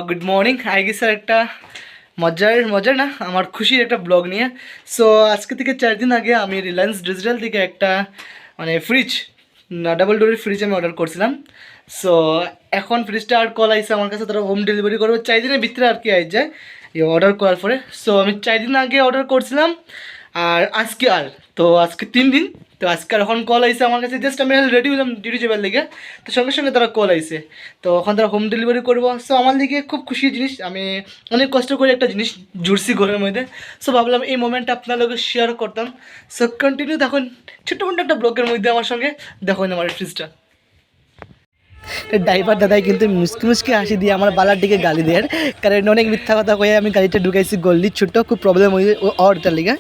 Good morning I গেছে একটা মজার না আমার খুশির একটা ব্লগ নিয়ে। সো আজকে থেকে 4 দিন আগে আমি রিলায়েন্স ডিজিটাল থেকে একটা ফ্রিজ ডাবল ডোরের ফ্রিজ আমি অর্ডার করছিলাম। সো এখন ফ্রিজটা আর কল আইসে আমার কাছে, তারা হোম ডেলিভারি করবে 4 দিনের ভিতরে আর কি আই যায় অর্ডার করার পরে। সো আমি 4 দিন আগে অর্ডার করছিলাম আর আজকে 3 দিন। তো আজকে এখন কল আইসে আমার কাছে, জাস্ট আমি রেডি হলাম ডিউটি যাবার লেগে, তো সঙ্গে সঙ্গে তারা কল আইসে। তো এখন তারা হোম ডেলিভারি করবো। সো আমার দিকে খুব খুশির জিনিস, আমি অনেক কষ্ট করে একটা জিনিস জুড়ছি ঘরের মধ্যে। সো ভাবলাম এই মোমেন্টটা আপনার লগে শেয়ার করতাম। সো কন্টিনিউ দেখুন ছোট্ট মোটো একটা ব্লগের মধ্যে আমার সঙ্গে দেখুন আমার ফ্রিজটা। ড্রাইভার দাদাই কিন্তু মুসকি মুসকি হাসি দিয়ে আমার বালার দিকে গালি দেয়, কারণ অনেক মিথ্যা কথা কয়ে আমি গাড়িটা ঢুকাইছি গল্লি ছোট্ট, খুব প্রবলেম হয়ে ওরটার লিগে।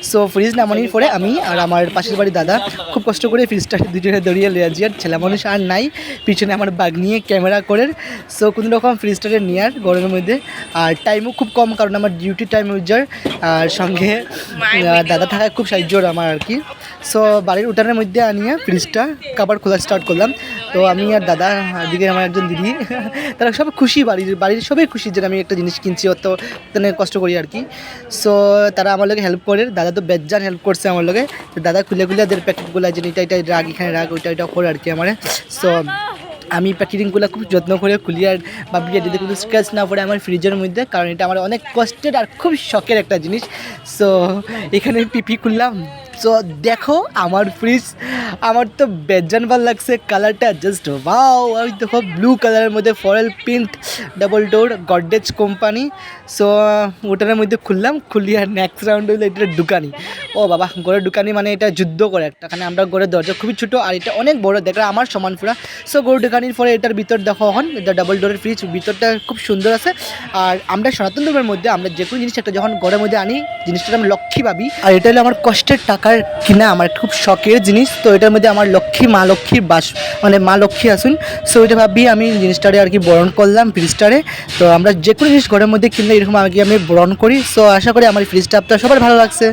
সো ফ্রিজ নামানোর পরে আমি আর আমার পাশের বাড়ির দাদা খুব কষ্ট করে ফ্রিজটা দুজনে দড়িয়ে লিয়ে যাই, আর ছেলে মানুষ আর নাই, পিছনে আমার বাগ নিয়ে ক্যামেরা করে। সো কোনো রকম ফ্রিজটাকে নিয়ে আর গরমের মধ্যে, আর টাইমও খুব কম কারণ আমার ডিউটি টাইম হয়ে যায়, আর সঙ্গে দাদা থাকায় খুব সাহায্য আমার আর কি। সো বাড়ির উঠানের মধ্যে আনিয়ে ফ্রিজটা কাবার খোলা স্টার্ট করলাম। তো আমি আর দাদা, দিকে আমার একজন দিদি, তারা সব খুশি, বাড়ির সবাই খুশি যে আমি একটা জিনিস কিনছি, অত কষ্ট করি আর কি। সো তারা আমার লোকে হেল্প করে, দাদা তো বেজান হেল্প করছে আমার লোকে। তো দাদা খুলে ওদের প্যাকেটগুলো যে এটা রাগ, এখানে রাগ, ওইটা করে আর কি আমার। সো আমি প্যাকেটিংগুলো খুব যত্ন করে খুলি আর ভাবি যদি কোনো স্ক্র্যাচ না পড়ে আমার ফ্রিজের মধ্যে, কারণ এটা আমার অনেক কষ্টের আর খুব শখের একটা জিনিস। সো এখানে পিপি খুললাম। সো দেখো আমার ফ্রিজ, আমার তো বেজান ভাল লাগছে কালারটা, জাস্ট ওয়াও। ওই দেখো ব্লু কালারের মধ্যে foil print double door Godrej company. So ওটার মধ্যে খুললি আর নেক্সট রাউন্ড হইলো এটা দোকানি। ও বাবা, ঘরের দোকানি মানে এটা যুদ্ধ করে একটা, কারণ আমরা ঘরের দরজা খুবই ছোটো আর এটা অনেক বড়, দেখো আমার সমান পুরা। সো গরু দোকানির পরে এটার ভিতর দেখো এখন এটা ডাবল ডোরের ফ্রিজ, ভিতরটা খুব সুন্দর আছে। আর আমরা সনাতন ধর্মের মধ্যে আমরা যে কোনো জিনিস একটা যখন ঘরের মধ্যে আনি, জিনিসটা আমি লক্ষ্মী ভাবি, আর এটা হলো আমার কষ্টের টাকার কিনা, আমার খুব শখের জিনিস। তো এটার মধ্যে আমার মা লক্ষ্মীর বাস, মানে মা লক্ষ্মী আসুন। সো এটা ভাবি আমি জিনিসটারে আর কি বরণ করলাম ফ্রিজটারে। তো আমরা যে কোনো জিনিস ঘরের মধ্যে কিনলে এরকম আগে আমি বরণ করি। সো আশা করি আমার ফ্রিজটা আপনার সবার ভালো লাগছে।